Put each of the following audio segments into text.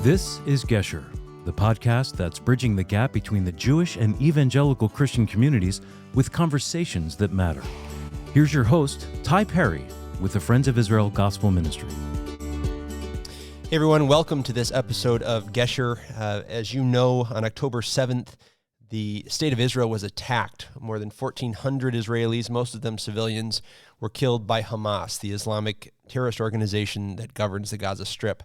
This is Gesher, the podcast that's bridging the gap between the Jewish and evangelical Christian communities with conversations that matter. Here's your host, Ty Perry, with the Friends of Israel Gospel Ministry. Hey everyone, welcome to this episode of Gesher. As you know, on October 7th, the state of Israel was attacked. More than 1,400 Israelis, most of them civilians, were killed by Hamas, the Islamic terrorist organization that governs the Gaza Strip.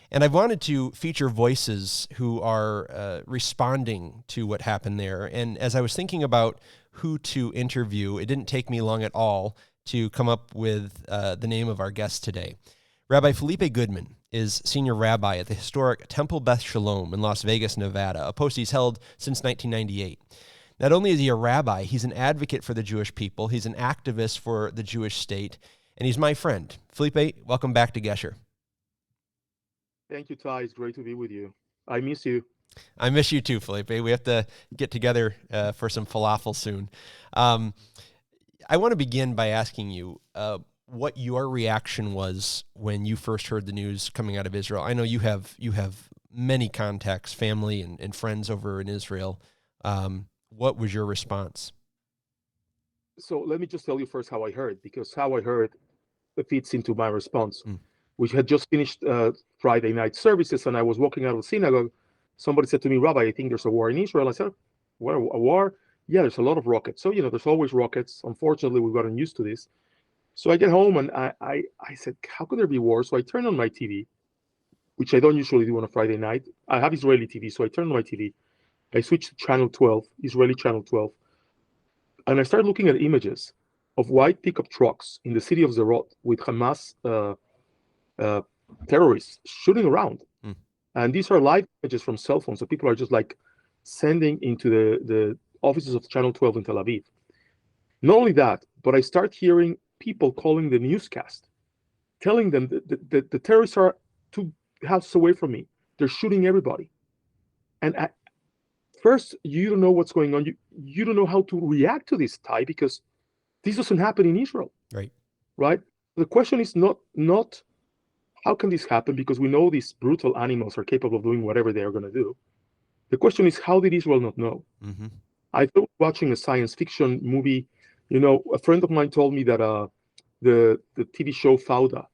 And I've wanted to feature voices who are responding to what happened there. And as I was thinking about who to interview, it didn't take me long at all to come up with the name of our guest today. Rabbi Felipe Goodman is senior rabbi at the historic Temple Beth Shalom in Las Vegas, Nevada, a post he's held since 1998. Not only is he a rabbi, he's an advocate for the Jewish people, he's an activist for the Jewish state, and he's my friend. Felipe, welcome back to Gesher. Thank you, Ty. It's great to be with you. I miss you. I miss you too, Felipe. We have to get together for some falafel soon. I want to begin by asking you what your reaction was when you first heard the news coming out of Israel. I know you have many contacts, family and friends over in Israel. What was your response? So let me just tell you first how I heard, because how I heard fits into my response. We had just finished Friday night services, and I was walking out of the synagogue. Somebody said to me, Rabbi, I think there's a war in Israel. I said, what, a war? Yeah, there's a lot of rockets. So, there's always rockets. Unfortunately, we've gotten used to this. So I get home, and I said, how could there be war? So I turned on my TV, which I don't usually do on a Friday night. I have Israeli TV, so I turned on my TV. I switched to channel 12, Israeli channel 12. And I started looking at images of white pickup trucks in the city of Zerot with Hamas terrorists shooting around. And these are live images from cell phones. So people are just like sending into the offices of Channel 12 in Tel Aviv. Not only that, but I start hearing people calling the newscast, telling them that the terrorists are 2 houses away from me. They're shooting everybody. And at first, you don't know what's going on. You don't know how to react to this, Ty, because this doesn't happen in Israel. Right? The question is not how can this happen? Because we know these brutal animals are capable of doing whatever they are going to do. The question is, how did Israel not know? I thought watching a science fiction movie, a friend of mine told me that the TV show Fauda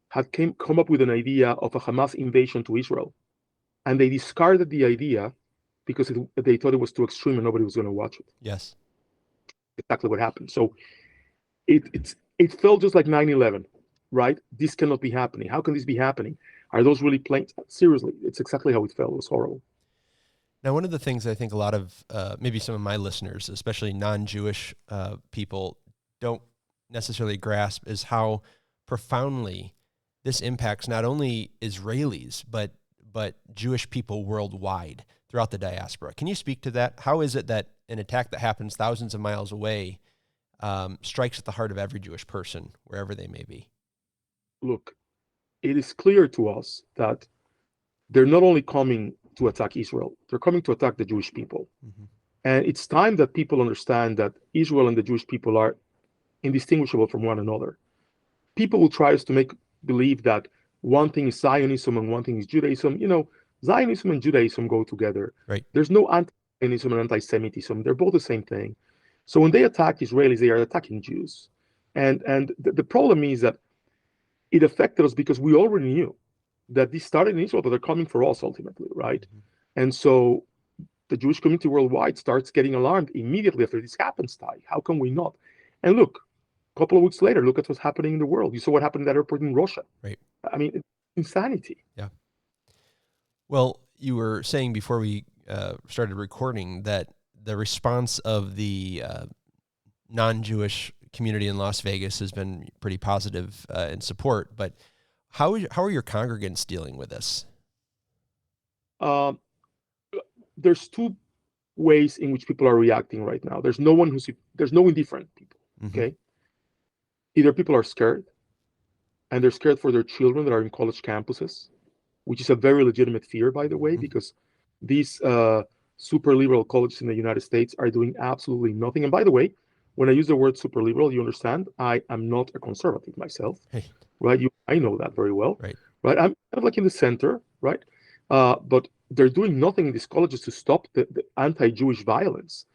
had come up with an idea of a Hamas invasion to Israel. And they discarded the idea because they thought it was too extreme and nobody was going to watch it. Yes. Exactly what happened. So it felt just like 9/11. Right? This cannot be happening. How can this be happening? Are those really planes? Seriously, it's exactly how it felt. It was horrible. Now, one of the things I think a lot of, maybe some of my listeners, especially non-Jewish people, don't necessarily grasp is how profoundly this impacts not only Israelis, but Jewish people worldwide throughout the diaspora. Can you speak to that? How is it that an attack that happens thousands of miles away strikes at the heart of every Jewish person, wherever they may be? Look, it is clear to us that they're not only coming to attack Israel, they're coming to attack the Jewish people. And it's time that people understand that Israel and the Jewish people are indistinguishable from one another. People will try to make believe that one thing is Zionism and one thing is Judaism. Zionism and Judaism go together. Right. There's no anti-Zionism and anti-Semitism. They're both the same thing. So when they attack Israelis, they are attacking Jews. And the problem is that it affected us because we already knew that this started in Israel, but they're coming for us ultimately, right? And so the Jewish community worldwide starts getting alarmed immediately after this happens, Ty. How can we not? And look, a couple of weeks later, look at what's happening in the world. You saw what happened at that airport in Russia. Right. I mean, it's insanity. Yeah. Well, you were saying before we started recording that the response of the non-Jewish community in Las Vegas has been pretty positive in support, but how are your congregants dealing with this? There's 2 ways in which people are reacting right now. There's no indifferent people. Okay, either people are scared, and they're scared for their children that are in college campuses, which is a very legitimate fear, by the way, because these super liberal colleges in the United States are doing absolutely nothing. And by the way, when I use the word super liberal, you understand, I am not a conservative myself, right? I know that very well, right? I'm kind of like in the center, right? But they're doing nothing in these colleges to stop the anti-Jewish violence.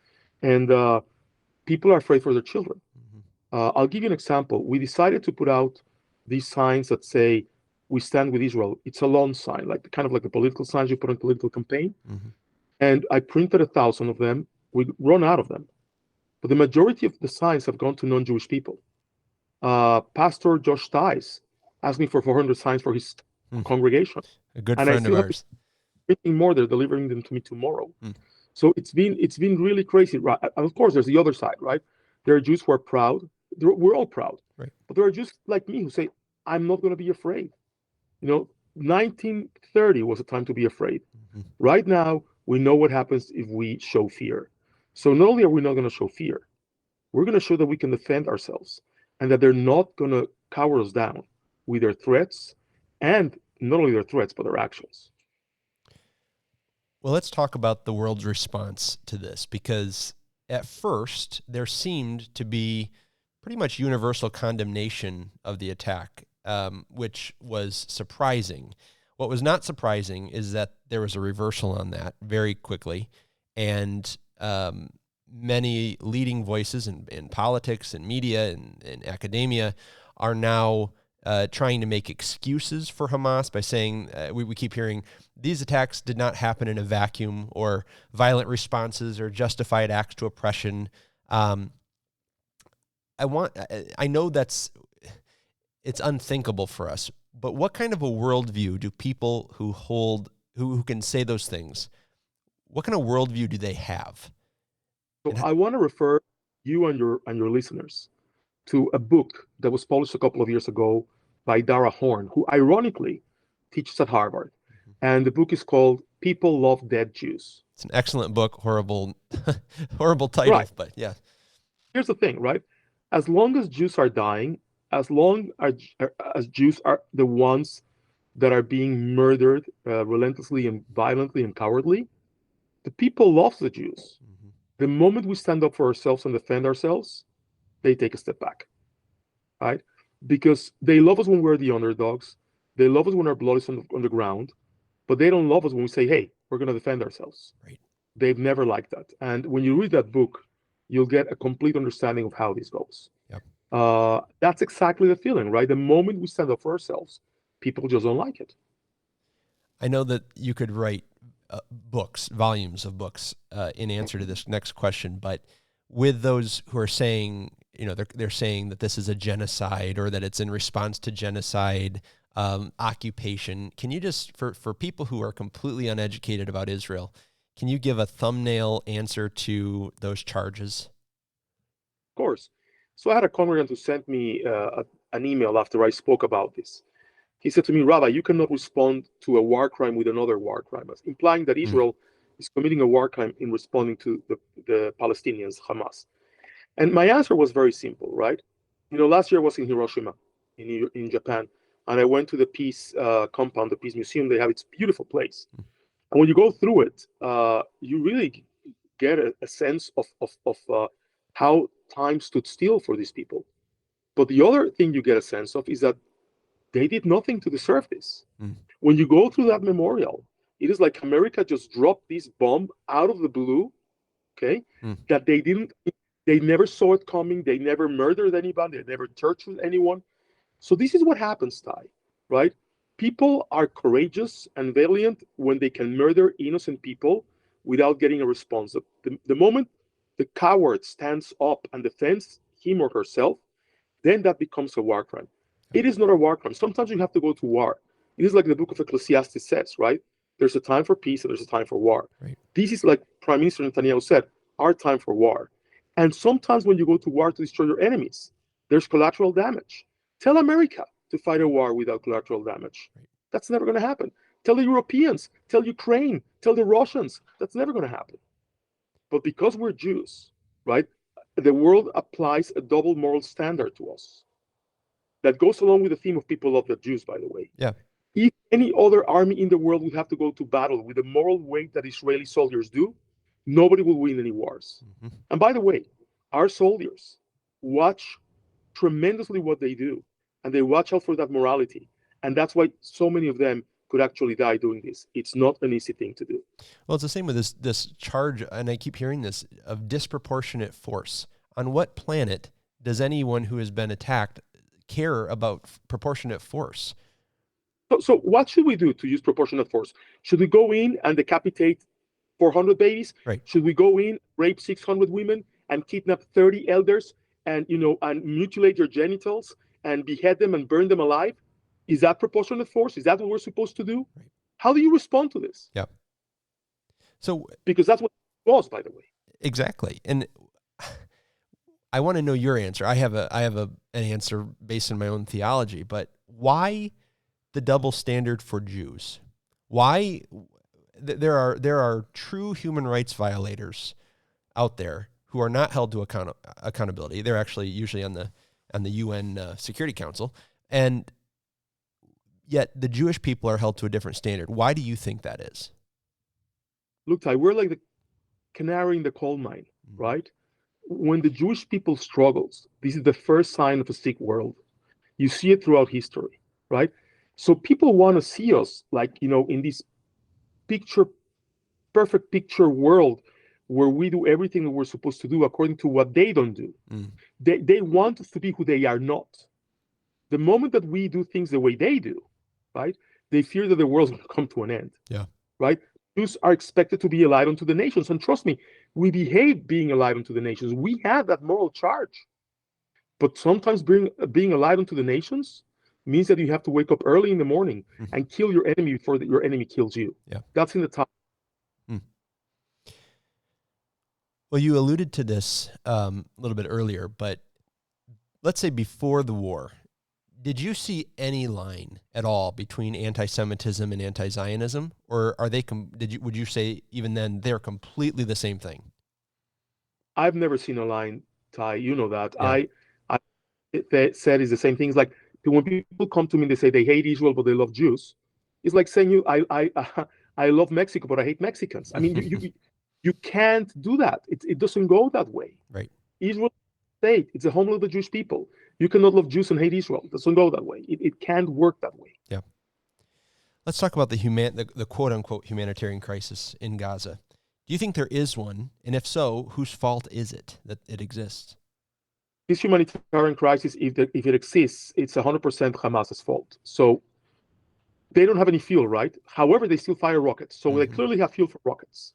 And people are afraid for their children. I'll give you an example. We decided to put out these signs that say, "We stand with Israel." It's a lawn sign, like kind of like the political signs you put in political campaign. And I printed 1,000 of them. We run out of them. But the majority of the signs have gone to non-Jewish people. Pastor Josh Tice asked me for 400 signs for his congregation. A good and friend I still of have ours. printing more. They're delivering them to me tomorrow. So it's been really crazy. Right? And of course, there's the other side, right? There are Jews who are proud. We're all proud. Right. But there are Jews like me who say, I'm not going to be afraid. 1930 was a time to be afraid. Right now, we know what happens if we show fear. So not only are we not going to show fear, we're going to show that we can defend ourselves and that they're not going to cower us down with their threats, and not only their threats, but their actions. Well, let's talk about the world's response to this, because at first there seemed to be pretty much universal condemnation of the attack, which was surprising. What was not surprising is that there was a reversal on that very quickly, and many leading voices in politics and media and academia are now trying to make excuses for Hamas by saying, we keep hearing, these attacks did not happen in a vacuum, or violent responses or justified acts to oppression. I know it's unthinkable for us, but what kind of a worldview do people who can say those things, what kind of worldview do they have? So I want to refer you and your listeners to a book that was published a couple of years ago by Dara Horn, who ironically teaches at Harvard. And the book is called People Love Dead Jews. It's an excellent book, horrible title, right. But yeah. Here's the thing, right? As long as Jews are dying, as long as Jews are the ones that are being murdered relentlessly and violently and cowardly, the people love the Jews. The moment we stand up for ourselves and defend ourselves, they take a step back, right? Because they love us when we're the underdogs. They love us when our blood is on the ground, but they don't love us when we say, hey, we're going to defend ourselves. Right. They've never liked that. And when you read that book, you'll get a complete understanding of how this goes. Yep. That's exactly the feeling, right? The moment we stand up for ourselves, people just don't like it. I know that you could write volumes of books in answer to this next question, but with those who are saying, they're saying that this is a genocide, or that it's in response to genocide, occupation. Can you just, for people who are completely uneducated about Israel, can you give a thumbnail answer to those charges? Of course. So I had a congregant who sent me an email after I spoke about this. He said to me, Rabbi, you cannot respond to a war crime with another war crime, implying that Israel is committing a war crime in responding to the Palestinians, Hamas. And my answer was very simple, right? Last year I was in Hiroshima, in Japan, and I went to the Peace Compound, the Peace Museum. They have its beautiful place. And when you go through it, you really get a sense of how time stood still for these people. But the other thing you get a sense of is that they did nothing to deserve this. When you go through that memorial, it is like America just dropped this bomb out of the blue, okay, that they never saw it coming. They never murdered anybody. They never tortured anyone. So this is what happens, Ty, right? People are courageous and valiant when they can murder innocent people without getting a response. The moment the coward stands up and defends him or herself, then that becomes a war crime. It is not a war crime. Sometimes you have to go to war. It is like the book of Ecclesiastes says, right? There's a time for peace and there's a time for war. Right. This is like Prime Minister Netanyahu said, our time for war. And sometimes when you go to war to destroy your enemies, there's collateral damage. Tell America to fight a war without collateral damage. Right. That's never going to happen. Tell the Europeans, tell Ukraine, tell the Russians. That's never going to happen. But because we're Jews, right, the world applies a double moral standard to us. That goes along with the theme of people love the Jews, by the way. Yeah. If any other army in the world would have to go to battle with the moral weight that Israeli soldiers do, nobody will win any wars. And by the way, our soldiers watch tremendously what they do, and they watch out for that morality. And that's why so many of them could actually die doing this. It's not an easy thing to do. Well, it's the same with this charge, and I keep hearing this, of disproportionate force. On what planet does anyone who has been attacked care about proportionate force? So what should we do to use proportionate force? Should we go in and decapitate 400 babies? Right. Should we go in, rape 600 women, and kidnap 30 elders, and and mutilate their genitals and behead them and burn them alive? Is that proportionate force? Is that what we're supposed to do? Right. How do you respond to this? Yeah. So because that's what it was, by the way. Exactly. And I want to know your answer. I have an answer based on my own theology, but why the double standard for Jews? Why there are true human rights violators out there who are not held to accountability. They're actually usually on the UN Security Council, and yet the Jewish people are held to a different standard. Why do you think that is? Look, Ty, we're like the canary in the coal mine, right? When the Jewish people struggles, this is the first sign of a sick world. You see it throughout history, right? So people want to see us like, in this perfect picture world where we do everything that we're supposed to do according to what they don't do. They want us to be who they are not. The moment that we do things the way they do, right, they fear that the world's going to come to an end. Yeah. Right? Jews are expected to be a light unto the nations. And trust me, we behave being a light unto the nations. We have that moral charge. But sometimes being a light unto the nations means that you have to wake up early in the morning and kill your enemy before your enemy kills you. Yeah. That's in the top. Well, you alluded to this a little bit earlier, but let's say before the war, did you see any line at all between anti-Semitism and anti-Zionism, or are they? Would you say even then they're completely the same thing? I've never seen a line, Ty. You know that. Yeah. I said is the same thing. It's like when people come to me and they say they hate Israel but they love Jews. It's like saying I love Mexico but I hate Mexicans. I mean, you can't do that. It doesn't go that way. Right. Israel state. It's the homeland of the Jewish people. You cannot love Jews and hate Israel. It doesn't go that way. It can't work that way. Yeah. Let's talk about the quote-unquote humanitarian crisis in Gaza. Do you think there is one? And if so, whose fault is it that it exists? This humanitarian crisis, if it exists, it's 100% Hamas's fault. So they don't have any fuel, right? However, they still fire rockets. So they clearly have fuel for rockets.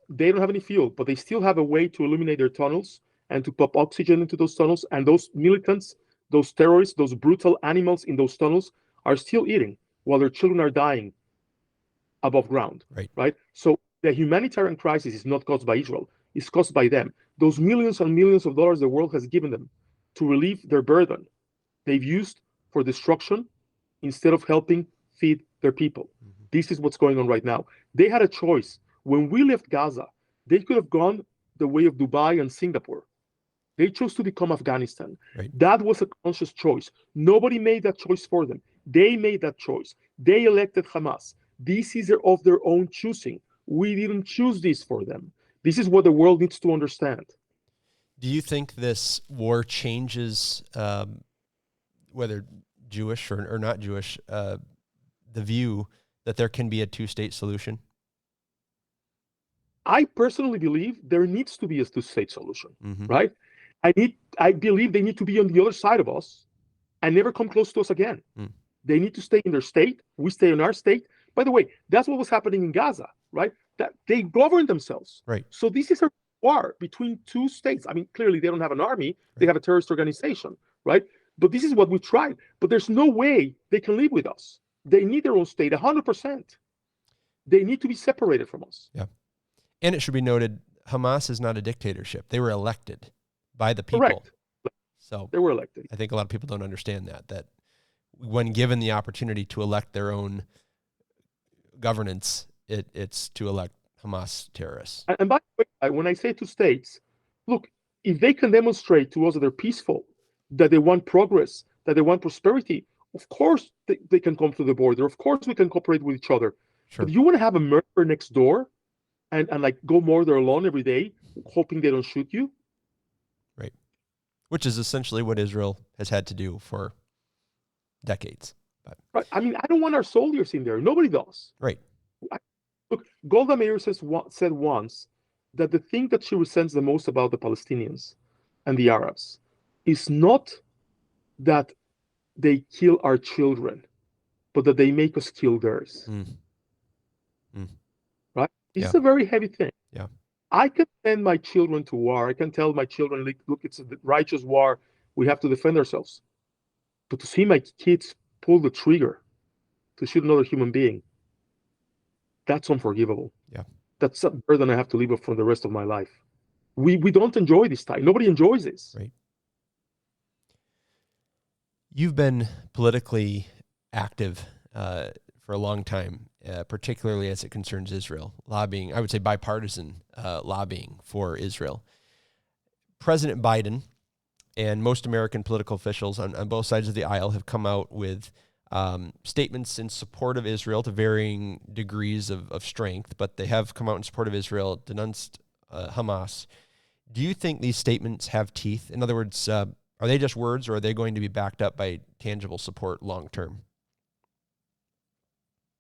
They don't have any fuel, but they still have a way to illuminate their tunnels and to pump oxygen into those tunnels. And those militants, those terrorists, those brutal animals in those tunnels are still eating while their children are dying above ground. Right? So the humanitarian crisis is not caused by Israel. It's caused by them. Those millions and millions of dollars the world has given them to relieve their burden, they've used for destruction instead of helping feed their people. This is what's going on right now. They had a choice. When we left Gaza, they could have gone the way of Dubai and Singapore. They chose to become Afghanistan. Right. That was a conscious choice. Nobody made that choice for them. They made that choice. They elected Hamas. This is of their own choosing. We didn't choose this for them. This is what the world needs to understand. Do you think this war changes, whether Jewish or not Jewish, the view that there can be a two-state solution? I personally believe there needs to be a two-state solution, right? I believe they need to be on the other side of us and never come close to us again. They need to stay in their state. We stay in our state. By the way, that's what was happening in Gaza, right? That they govern themselves. Right. So this is a war between two states. I mean, clearly they don't have an army. They have a terrorist organization, right? But this is what we tried. But there's no way they can live with us. They need their own state, 100%. They need to be separated from us. Yeah. And it should be noted, Hamas is not a dictatorship. They were elected by the people. Correct. So they were elected. I think a lot of people don't understand that when given the opportunity to elect their own governance, it's to elect Hamas terrorists. And by the way, when I say two states, look, if they can demonstrate to us that they're peaceful, that they want progress, that they want prosperity, of course they can come to the border. Of course we can cooperate with each other. Sure. But you want to have a murderer next door and like go murder alone every day, hoping they don't shoot you? Right. Which is essentially what Israel has had to do for decades. Right? I mean, I don't want our soldiers in there. Nobody does. Right. Look, Golda Meir said once that the thing that she resents the most about the Palestinians and the Arabs is not that they kill our children, but that they make us kill theirs. Right? This is a very heavy thing. Yeah. I can send my children to war. I can tell my children, look, it's a righteous war. We have to defend ourselves. But to see my kids pull the trigger to shoot another human being, that's unforgivable. Yeah. That's a burden I have to live with for the rest of my life. We don't enjoy this time. Nobody enjoys this. Right. You've been politically active for a long time, particularly as it concerns Israel, lobbying, I would say bipartisan lobbying for Israel. President Biden and most American political officials on both sides of the aisle have come out with statements in support of Israel to varying degrees of strength, but they have come out in support of Israel, denounced Hamas. Do you think these statements have teeth? In other words, are they just words, or are they going to be backed up by tangible support long term?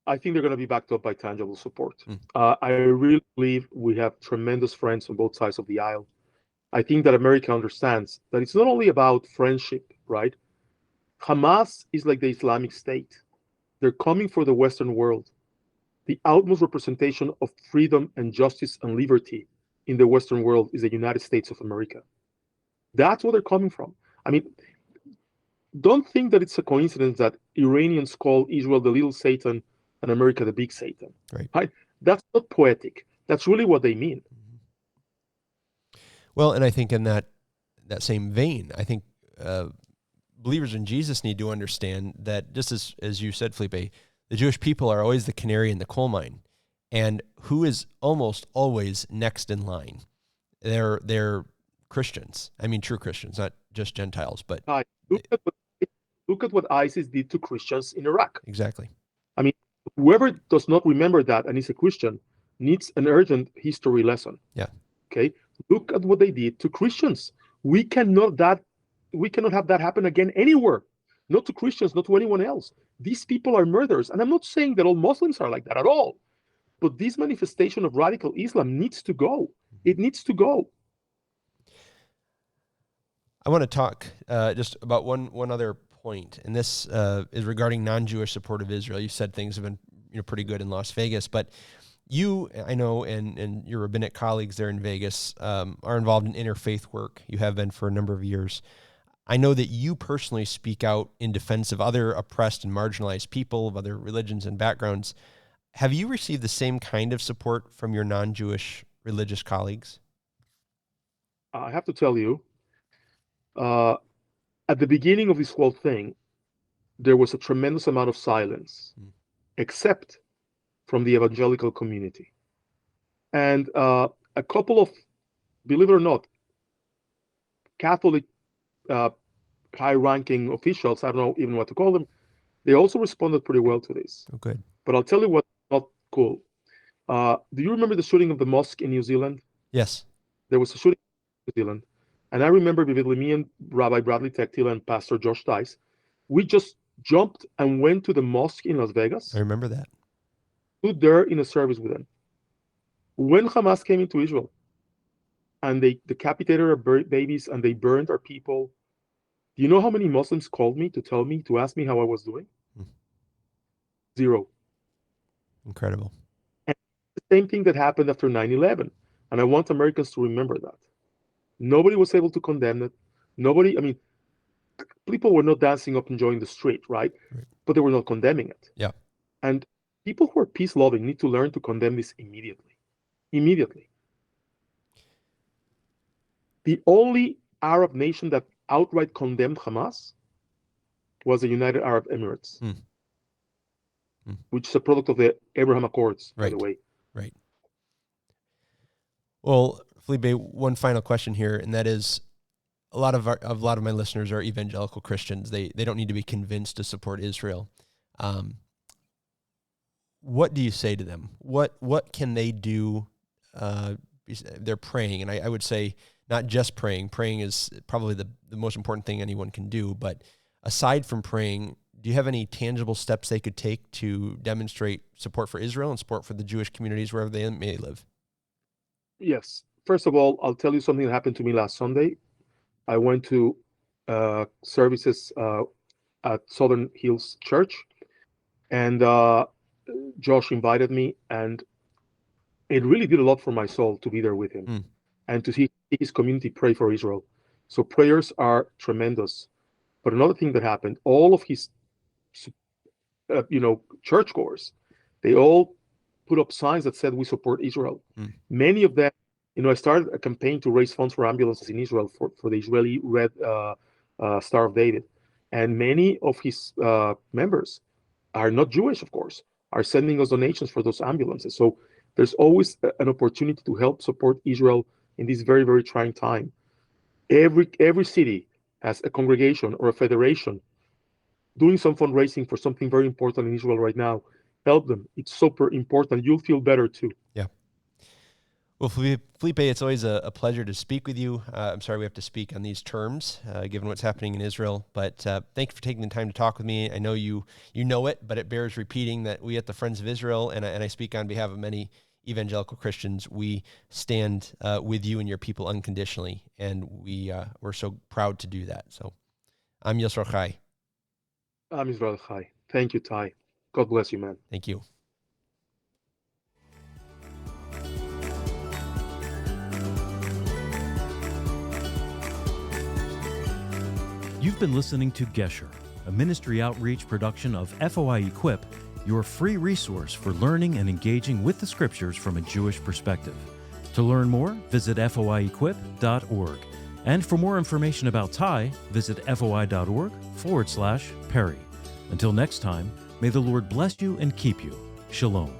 I think they're going to be backed up by tangible support. I really believe we have tremendous friends on both sides of the aisle. I think that America understands that it's not only about friendship, right? Hamas is like the Islamic State. They're coming for the Western world. The utmost representation of freedom and justice and liberty in the Western world is the United States of America. That's where they're coming from. I mean, don't think that it's a coincidence that Iranians call Israel the little Satan and America the big Satan. Right? That's not poetic. That's really what they mean. Well, and I think in that same vein, I think believers in Jesus need to understand that, just as you said, Felipe, the Jewish people are always the canary in the coal mine. And who is almost always next in line? They're Christians. I mean, true Christians, not just Gentiles. But look at what ISIS did to Christians in Iraq. Exactly. I mean, whoever does not remember that and is a Christian needs an urgent history lesson. Yeah. Okay. Look at what they did to Christians. We cannot have that happen again anywhere. Not to Christians, not to anyone else. These people are murderers. And I'm not saying that all Muslims are like that at all. But this manifestation of radical Islam needs to go. It needs to go. I want to talk just about one other point, and this is regarding non-Jewish support of Israel. You said things have been pretty good in Las Vegas, but you, I know, and your rabbinic colleagues there in Vegas are involved in interfaith work. You have been for a number of years. I know that you personally speak out in defense of other oppressed and marginalized people of other religions and backgrounds. Have you received the same kind of support from your non-Jewish religious colleagues? I have to tell you, at the beginning of this whole thing, there was a tremendous amount of silence, except from the evangelical community. And a couple of, believe it or not, Catholic high-ranking officials, I don't know even what to call them, they also responded pretty well to this. Oh, good. But I'll tell you what's not cool. Do you remember the shooting of the mosque in New Zealand? Yes. There was a shooting in New Zealand. And I remember vividly, me and Rabbi Bradley Tectila and Pastor Josh Tice, we just jumped and went to the mosque in Las Vegas. I remember that. Stood there in a service with them. When Hamas came into Israel and they decapitated our babies and they burned our people, do you know how many Muslims called me to ask me how I was doing? 0. Incredible. And the same thing that happened after 9/11. And I want Americans to remember that. Nobody was able to condemn it. People were not dancing up and enjoying the street, right? But they were not condemning it. Yeah. And people who are peace-loving need to learn to condemn this immediately. Immediately. The only Arab nation that outright condemned Hamas was the United Arab Emirates, which is a product of the Abraham Accords, by the way. Right. Well, Felipe, one final question here, and that is, a lot of my listeners are evangelical Christians. They don't need to be convinced to support Israel. What do you say to them? What can they do? They're praying, and I would say not just praying. Praying is probably the most important thing anyone can do. But aside from praying, do you have any tangible steps they could take to demonstrate support for Israel and support for the Jewish communities wherever they may live? Yes. First of all, I'll tell you something that happened to me last Sunday. I went to services at Southern Hills Church, and Josh invited me, and it really did a lot for my soul to be there with him and to see his community pray for Israel. So prayers are tremendous. But another thing that happened, all of his, churchgoers, they all put up signs that said, "We support Israel." Many of them, I started a campaign to raise funds for ambulances in Israel for the Israeli Red Star of David. And many of his members are not Jewish, of course, are sending us donations for those ambulances. So there's always an opportunity to help support Israel in this very, very trying time. Every city has a congregation or a federation doing some fundraising for something very important in Israel right now. Help them. It's super important. You'll feel better too. Yeah. Well, Felipe, it's always a pleasure to speak with you. I'm sorry we have to speak on these terms, given what's happening in Israel. But thank you for taking the time to talk with me. I know you know it, but it bears repeating that we at the Friends of Israel, and I speak on behalf of many evangelical Christians, we stand with you and your people unconditionally, and we're so proud to do that. So I'm Yisrael Chai. I'm Israel Chai. Thank you, Ty. God bless you, man. Thank you. You've been listening to Gesher, a ministry outreach production of FOI Equip, your free resource for learning and engaging with the scriptures from a Jewish perspective. To learn more, visit foiequip.org. And for more information about Ty, visit foi.org/Perry. Until next time, may the Lord bless you and keep you. Shalom.